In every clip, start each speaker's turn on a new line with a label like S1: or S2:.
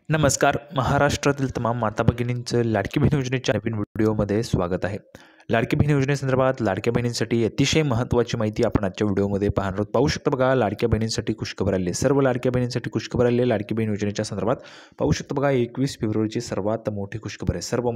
S1: नमस्कार. महाराष्ट्रातील तमाम माता भगिनींचं लाडकी बहीण योजनेच्या नवीन व्हिडिओमध्ये स्वागत आहे. लाडकी बहीण योजनेसंदर्भात लाडक्या बहिणींसाठी अतिशय महत्त्वाची माहिती आपण आजच्या व्हिडिओमध्ये पाहणार आहोत. पाहू शकता बघा, लाडक्या बहिणींसाठी खुशखबर आली आहे. सर्व लाडक्या बहिणींसाठी खुशखबर आली आहे. लाडकी बहीण योजनेच्या संदर्भात पाहू शकता बघा, 21 फेब्रुवारीची सर्वात मोठी खुशखबर आहे सर्व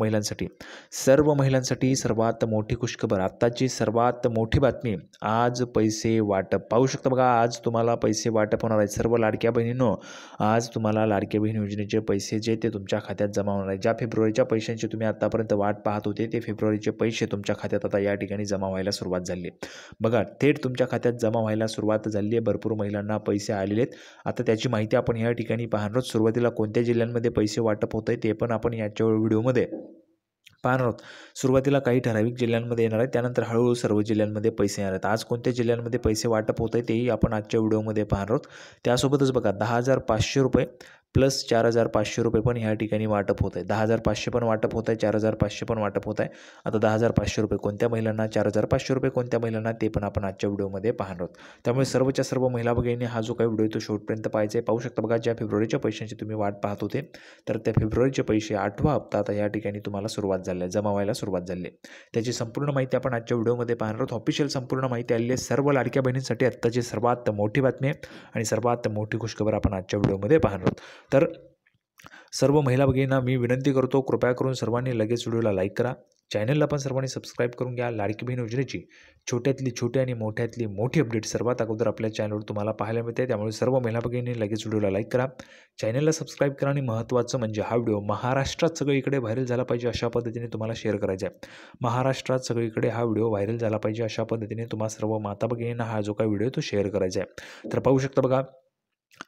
S1: महिलांसाठी सर्वात मोठी खुशखबर. आत्ताची सर्वात मोठी बातमी, आज पैसे वाटप. पाहू शकता बघा, आज तुम्हाला पैसे वाटप होणार आहेत. सर्व लाडक्या बहिणींनो, आज तुम्हाला लाडक्या बहीण योजनेचे पैसे जे ते तुमच्या खात्यात जमा होणार आहे. ज्या फेब्रुवारीच्या पैशांची तुम्ही आतापर्यंत वाट पाहत होते, ते फेब्रुवारीचे पैसे तुमच्या खात्यात आता या ठिकाणी जमा व्हायला सुरुवात झाली आहे. बघा, थेट तुमच्या खात्यात जमा व्हायला सुरुवात झाली आहे. भरपूर महिलांना पैसे आलेले आहेत. आता त्याची माहिती आपण या ठिकाणी पाहणार आहोत. सुरुवातीला कोणत्या जिल्ह्यांमध्ये पैसे वाटप होत आहे ते पण आपण याच्या व्हिडिओमध्ये पाहणार आहोत. सुरुवातीला काही ठराविक जिल्ह्यांमध्ये येणार आहे, त्यानंतर हळूहळू सर्व जिल्ह्यांमध्ये पैसे येणार आहेत. आज कोणत्या जिल्ह्यांमध्ये पैसे वाटप होत आहे तेही आपण आजच्या व्हिडिओमध्ये पाहणार आहोत. त्यासोबतच बघा, 10,500 रुपये प्लस 4,500 रुपये पण ह्या ठिकाणी वाटप होत आहे. 10,500 पण वाटप होत आहे, 4,500 पण वाटप होत आहे. आता 10,500 रुपये कोणत्या महिलांना, 4,500 रुपये कोणत्या महिलांना, ते पण आपण आजच्या व्हिडिओमध्ये पाहणार आहोत. त्यामुळे सर्वच्या सर्व महिला भगिनींनी हा जो काही व्हिडिओ तो शेवटपर्यंत पाहायचा आहे. पाहू शकता बघा, ज्या फेब्रुवारीच्या पैशांची तुम्ही वाट पाहत होते, तर त्या फेब्रुवारीचे पैसे 8वा हप्ता आता या ठिकाणी तुम्हाला सुरुवात झाली आहे, जमा व्हायला सुरुवात झाली आहे. त्याची संपूर्ण माहिती आपण आजच्या व्हिडिओमध्ये पाहणार आहोत. ऑफिशियल संपूर्ण माहिती आलेली आहे. सर्व लाडक्या बहिणींसाठी आत्ताची सर्वात मोठी बातमी आहे आणि सर्वात मोठी खुशखबर आपण आजच्या व्हिडिओमध्ये पाहणार आहोत. तर सर्व महिला भगिनींना मी विनंती करतो, कृपया करून सर्वांनी लगेच व्हिडिओला लाईक करा. चॅनलला पण सर्वांनी सबस्क्राईब करून घ्या. लाडकी बहीण योजनेची छोट्यातली छोटी आणि मोठ्यातली मोठी अपडेट सर्वात अगोदर आपल्या चॅनलवर तुम्हाला पाहायला मिळते. त्यामुळे सर्व महिला भगिनींनी लगेच व्हिडिओला लाईक करा, चॅनलला सबस्क्राईब करा आणि महत्त्वाचं म्हणजे हा व्हिडिओ महाराष्ट्रात सगळीकडे व्हायरल झाला पाहिजे अशा पद्धतीने तुम्हाला शेअर करायचा आहे. महाराष्ट्रात सगळीकडे हा व्हिडिओ व्हायरल झाला पाहिजे अशा पद्धतीने तुम्हा सर्व माता भगिनींना हा जो काही व्हिडिओ तो शेअर करायचा आहे. तर पाहू शकता बघा,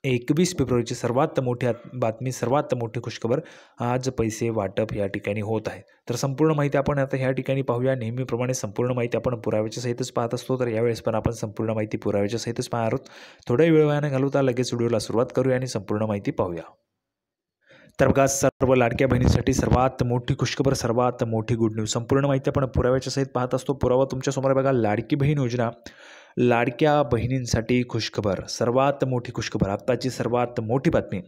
S1: 21 फेब्रुवारीची सर्वात मोठी बातमी, सर्वात मोठी खुशखबर, आज पैसे वाटप या ठिकाणी होत आहे. तर संपूर्ण माहिती आपण आता ह्या ठिकाणी पाहूया. नेहमीप्रमाणे संपूर्ण माहिती आपण पुराव्याच्या सहितच पाहत असतो, तर यावेळेस पण आपण संपूर्ण माहिती पुराव्याच्या सहितच पाहणार आहोत. थोडा वेळ वाया न घालवता लगेच व्हिडिओला सुरुवात करूया आणि संपूर्ण माहिती पाहूया. तर बघा, सर्व लाडक्या बहिणींसाठी सर्वात मोठी खुशखबर, सर्वात मोठी गुड न्यूज. संपूर्ण माहिती आपण पुराव्याच्या सहित पाहत असतो. पुरावा तुमच्यासमोर बघा, लाडकी बहीण योजना, लाडक्या बहिणींसाठी खुशखबर, सर्वात मोठी खुशखबर, आत्ताची सर्वात मोठी बातमी.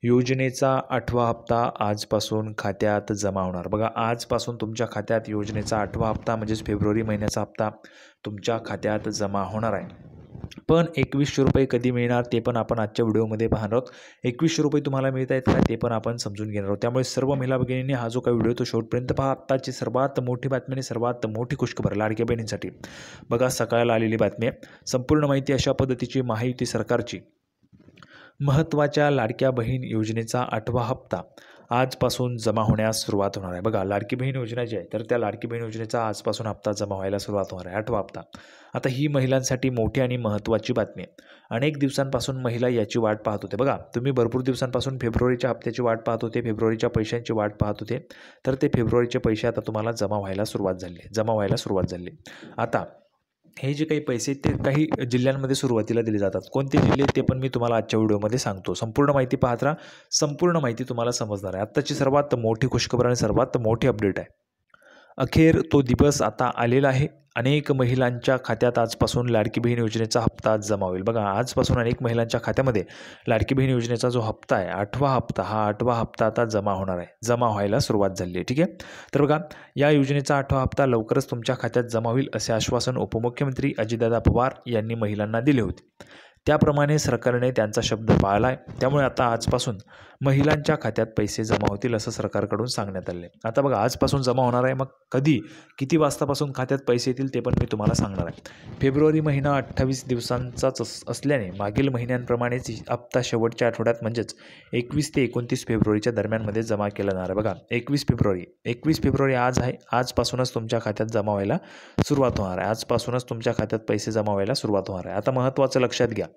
S1: योजनेचा 8वा हप्ता आजपासून खात्यात जमा होणार. बघा, आजपासून तुमच्या खात्यात योजनेचा 8वा हप्ता म्हणजेच फेब्रुवारी महिन्याचा हप्ता तुमच्या खात्यात जमा होणार आहे. पण 2100 रुपये कधी मिळणार ते पण आपण आजच्या व्हिडिओमध्ये पाहणार आहोत. 2100 रुपये तुम्हाला मिळत आहेत का ते पण आपण समजून घेणार आहोत. त्यामुळे सर्व महिला भगिनींनी हा जो काही व्हिडिओ तो शेवटपर्यंत पहा. आत्ताची सर्वात मोठी बातमी आणि सर्वात मोठी खुशखबर लाडक्या बहिणींसाठी. बघा, सकाळला आलेली बातमी आहे. संपूर्ण माहिती अशा पद्धतीची, महायुती सरकारची महत्त्वाच्या लाडक्या बहीण योजनेचा 8वा हप्ता आजपासून जमा होण्यास सुरुवात होणार आहे. बघा, लाडकी बहीण योजना जी आहे, तर त्या लाडकी बहीण योजनेचा आजपासून हप्ता जमा व्हायला सुरुवात होणार आहे, 8वा हप्ता. आता ही महिलांसाठी मोठी आणि महत्त्वाची बातमी आहे. अनेक दिवसांपासून महिला याची वाट पाहत होते. बघा, तुम्ही भरपूर दिवसांपासून फेब्रुवारीच्या हप्त्याची वाट पाहत होते, फेब्रुवारीच्या पैशांची वाट पाहत होते, तर ते फेब्रुवारीचे पैसे आता तुम्हाला जमा व्हायला सुरुवात झाली. आता हे जे काही पैसे ते काही जिल्ह्यांमध्ये सुरुवातीला दिले जातात. कोणते जिल्हे ते पण मी तुम्हाला आजच्या व्हिडिओमध्ये सांगतो. संपूर्ण माहिती पाहत राहा, संपूर्ण माहिती तुम्हाला समजणार आहे. आत्ताची सर्वात मोठी खुशखबर आणि सर्वात मोठी अपडेट आहे. अखेर तो दिवस आता आलेला आहे. अनेक महिलांच्या खात्यात आजपासून लाडकी बहीण योजनेचा हप्ता जमा होईल. बघा, आजपासून अनेक महिलांच्या खात्यामध्ये लाडकी बहीण योजनेचा जो हप्ता आहे, 8वा हप्ता, हा 8वा हप्ता आता जमा होणार आहे, जमा व्हायला सुरुवात झाली आहे. ठीक आहे. तर बघा, या योजनेचा 8वा हप्ता लवकरच तुमच्या खात्यात जमा होईल असे आश्वासन उपमुख्यमंत्री अजितदादा पवार यांनी महिलांना दिले होते. त्याप्रमाणे सरकारने त्यांचा शब्द पाळला आहे. त्यामुळे आता आजपासून महिलांच्या खात्यात पैसे जमा होतील असं सरकारकडून सांगण्यात आले. आता बघा, आजपासून जमा होणार आहे. मग कधी, किती वाजतापासून खात्यात पैसे येतील ते पण मी तुम्हाला सांगणार आहे. फेब्रुवारी महिना 28 दिवसांचाच असल्याने मागील महिन्यांप्रमाणेच हप्ता शेवटच्या आठवड्यात म्हणजेच 21 ते 29 फेब्रुवारीच्या दरम्यानमध्ये जमा केला जाणार आहे. बघा, 21 फेब्रुवारी आज आहे. आजपासूनच तुमच्या खात्यात जमा व्हायला सुरुवात होणार आहे. आजपासूनच तुमच्या खात्यात पैसे जमा व्हायला सुरुवात होणार आहे. आता महत्त्वाचं लक्षात घ्या.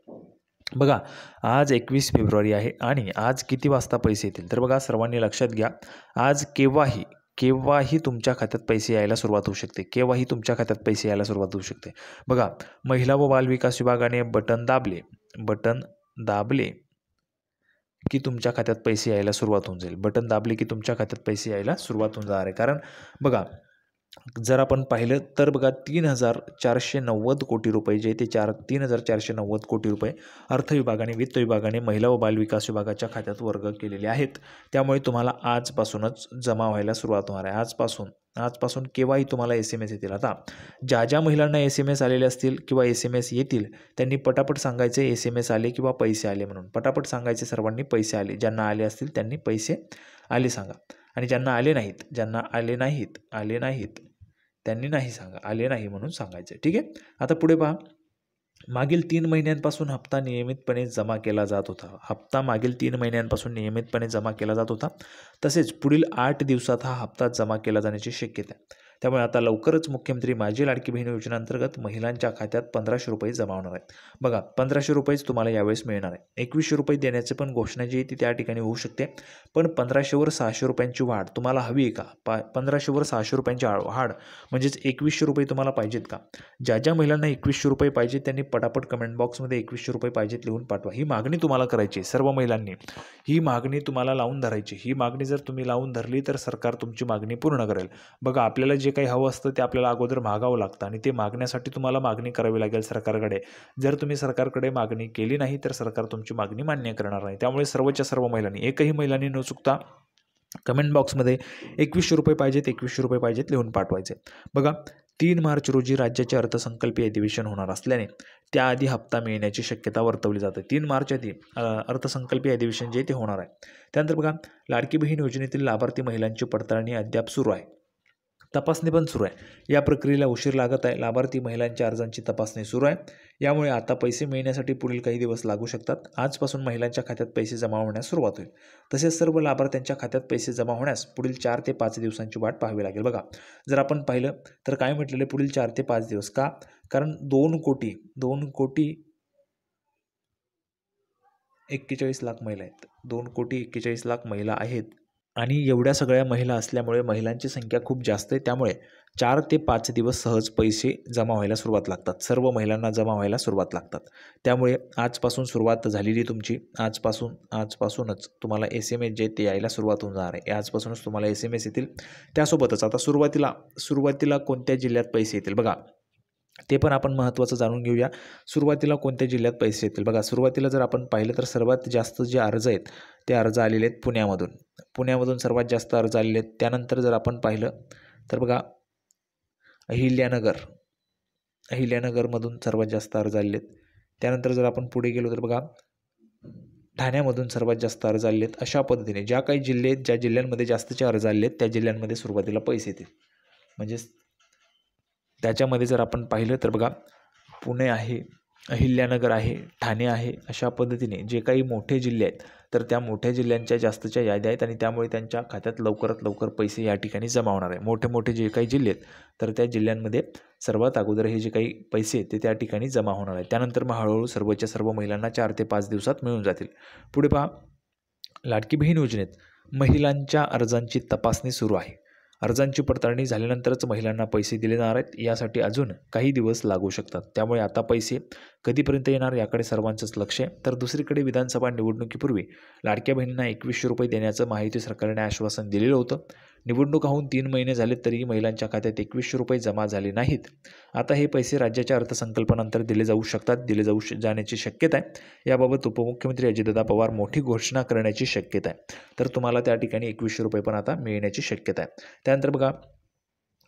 S1: बघा, आज 21 फेब्रुवारी आहे आणि आज किती वाजता पैसे येतील, तर बघा सर्वांनी लक्षात घ्या, आज केव्हाही तुमच्या खात्यात पैसे यायला सुरुवात होऊ शकते. केव्हाही तुमच्या खात्यात पैसे यायला सुरुवात होऊ शकते. बघा, महिला व बालविकास विभागाने बटन दाबले की तुमच्या खात्यात पैसे यायला सुरुवात होऊन जाईल. बटन दाबले की तुमच्या खात्यात पैसे यायला सुरुवात होऊन जाणार आहे. कारण बघा, जर आपण पाहिलं तर बघा 3,490 कोटी रुपये जे ते 3,490 कोटी रुपये अर्थ विभागाने, वित्त विभागाने, महिला व बालविकास विभागाच्या खात्यात वर्ग केलेले आहेत. त्यामुळे तुम्हाला आजपासूनच जमा व्हायला सुरुवात होणार आहे. आजपासून केव्हाही तुम्हाला SMS येतील. आता ज्या महिलांना SMS आलेले असतील किंवा SMS येतील त्यांनी पटापट सांगायचे SMS आले किंवा पैसे आले म्हणून. पटापट सांगायचे सर्वांनी पैसे आले. ज्यांना आले असतील त्यांनी पैसे आले सांगा आणि ज्यांना आले नाहीत त्यांनी नाही सांगा, आले नाही म्हणून सांगायचे. ठीक आहे. आता पुढे पहा, मागील 3 महिन्यांपासून हप्ता नियमितपणे जमा केला जात होता. तसेच पुढील 8 दिवसात हा हप्ता जमा केला जाण्याची शक्यता आहे. त्यामुळे आता लवकरच मुख्यमंत्री माझी लाडकी बहीण योजनेअंतर्गत महिलांच्या खात्यात 1,500 रुपये जमा होणार आहेत. बघा 1,500 रुपयेच तुम्हाला यावेळेस मिळणार आहे. 2,100 रुपये देण्याची पण घोषणा जी आहे ती त्या ठिकाणी होऊ शकते. पण 1,500वर 600 रुपयांची वाढ तुम्हाला हवी आहे का? 1,500वर 600 रुपयांची वाढ म्हणजेच 2,100 रुपये तुम्हाला पाहिजेत का? ज्या महिलांना 2,100 रुपये पाहिजेत त्यांनी पटापट कमेंट बॉक्समध्ये 2,100 रुपये पाहिजेत लिहून पाठवा. ही मागणी तुम्हाला करायची सर्व महिलांनी. ही मागणी तुम्हाला लावून धरायची. ही मागणी जर तुम्ही लावून धरली तर सरकार तुमची मागणी पूर्ण करेल. बघा आपल्याला जे काही हवं असतं ते आपल्याला अगोदर मागावं लागतं आणि ते मागण्यासाठी तुम्हाला मागणी करावी लागेल सरकारकडे. जर तुम्ही सरकारकडे मागणी केली नाही तर सरकार तुमची मागणी मान्य करणार नाही. त्यामुळे सर्वच्या सर्व महिलांनी, एकही महिलांनी न चुकता कमेंट बॉक्समध्ये 2,100 रुपये पाहिजेत लिहून पाठवायचे. बघा 3 मार्च रोजी राज्याचे अर्थसंकल्पीय अधिवेशन होणार असल्याने त्याआधी हप्ता मिळण्याची शक्यता वर्तवली जाते. 3 मार्च आधी अर्थसंकल्पीय अधिवेशन जे ते होणार आहे. त्यानंतर बघा लाडकी बहीण योजनेतील लाभार्थी महिलांची पडताळणी अद्याप सुरू आहे. तपासणी पण सुरू आहे. या प्रक्रियेला उशीर लागत आहे. लाभार्थी महिलांच्या अर्जांची तपासणी सुरू आहे. यामुळे आता पैसे मिळण्यासाठी पुढील काही दिवस लागू शकतात. आजपासून महिलांच्या खात्यात पैसे जमा होण्यास सुरुवात होईल. तसेच सर्व लाभार्थ्यांच्या खात्यात पैसे जमा होण्यास पुढील 4 ते 5 दिवसांची वाट पाहावी लागेल. बघा जर आपण पाहिलं तर काय म्हटलेलं आहे, पुढील 4 ते 5 दिवस. का? कारण 2 कोटी 41 लाख महिला आहेत. 2 कोटी 41 लाख महिला आहेत आणि एवढ्या सगळ्या महिला असल्यामुळे महिलांची संख्या खूप जास्त आहे. त्यामुळे 4 ते 5 दिवस सहज पैसे जमा व्हायला सुरुवात लागतात. सर्व महिलांना जमा व्हायला सुरुवात लागतात. त्यामुळे आजपासून सुरुवात झालेली तुमची. आजपासूनच तुम्हाला SMS जे ते यायला सुरुवात होणार आहे. आजपासूनच तुम्हाला SMS येतील. त्यासोबतच आता सुरुवातीला कोणत्या जिल्ह्यात पैसे येतील बघा ते पण आपण महत्त्वाचं जाणून घेऊया. सुरुवातीला कोणत्या जिल्ह्यात पैसे येतील बघा. सुरुवातीला जर आपण पाहिलं तर सर्वात जास्त जे अर्ज आहेत ते अर्ज आलेले आहेत पुण्यामधून सर्वात जास्त अर्ज आलेले आहेत. त्यानंतर जर आपण पाहिलं तर बघा अहिल्यानगरमधून सर्वात जास्त अर्ज आलेले आहेत. त्यानंतर जर आपण पुढे गेलो तर बघा ठाण्यामधून सर्वात जास्त अर्ज आलेले आहेत. अशा पद्धतीने ज्या काही जिल्हे आहेत, ज्या जिल्ह्यांमध्ये जास्तचे अर्ज आलेले आहेत त्या जिल्ह्यांमध्ये सुरुवातीला पैसे येतील. म्हणजेच त्याच्यामध्ये जर आपण पाहिलं तर बघा पुणे आहे, अहिल्यानगर आहे, ठाणे आहे. अशा पद्धतीने जे काही मोठे जिल्हे आहेत तर त्या मोठ्या जिल्ह्यांच्या जास्तच्या याद्या आहेत आणि त्यामुळे त्यांच्या खात्यात लवकरात लवकर पैसे या ठिकाणी जमा होणार आहे. मोठे जे काही जिल्हे आहेत तर त्या जिल्ह्यांमध्ये सर्वात अगोदर हे जे काही पैसे ते त्या ठिकाणी जमा होणार आहेत. त्यानंतर मग हळूहळू सर्वच्या सर्व महिलांना 4 ते 5 दिवसात मिळून जातील. पुढे पहा, लाडकी बहीण योजनेत महिलांच्या अर्जांची तपासणी सुरू आहे. अर्जांची पडताळणी झाल्यानंतरच महिलांना पैसे दिले जाणार आहेत. यासाठी अजून काही दिवस लागू शकतात. त्यामुळे आता पैसे कधीपर्यंत येणार याकडे सर्वांचंच लक्ष आहे. तर दुसरीकडे विधानसभा निवडणुकीपूर्वी लाडक्या बहिणींना 2,100 रुपये देण्याचं महायुती सरकारने आश्वासन दिलेलं होतं. निवडणुका होऊन 3 महिने झाले तरीही महिलांच्या खात्यात 2,100 रुपये जमा झाले नाहीत. आता हे पैसे राज्याच्या अर्थसंकल्पानंतर दिले जाऊ जाण्याची शक्यता आहे. याबाबत उपमुख्यमंत्री अजितदादा पवार मोठी घोषणा करण्याची शक्यता आहे. तर तुम्हाला त्या ठिकाणी 2,100 रुपये पण आता मिळण्याची शक्यता आहे. त्यानंतर बघा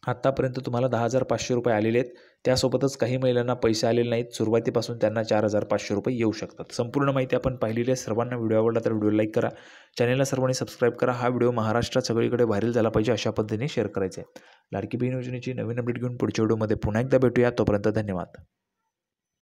S1: आत्तापर्यंत तुम्हाला 10,500 रुपये आलेले आहेत. त्यासोबतच काही महिलांना पैसे आलेले नाहीत. सुरुवातीपासून त्यांना 4,500 रुपये येऊ शकतात. संपूर्ण माहिती आपण पाहिलेली आहे. सर्वांना व्हिडिओ आवडला तर व्हिडिओ लाईक करा. चॅनलला सर्वांनी सबस्क्राईब करा. हा व्हिडिओ महाराष्ट्रात सगळीकडे व्हायरल झाला पाहिजे अशा पद्धतीने शेअर करायचा आहे. लाडकी बहीण योजनेची नवीन अपडेट घेऊन पुढच्या व्हिडिओमध्ये पुन्हा एकदा भेटूया. तोपर्यंत धन्यवाद.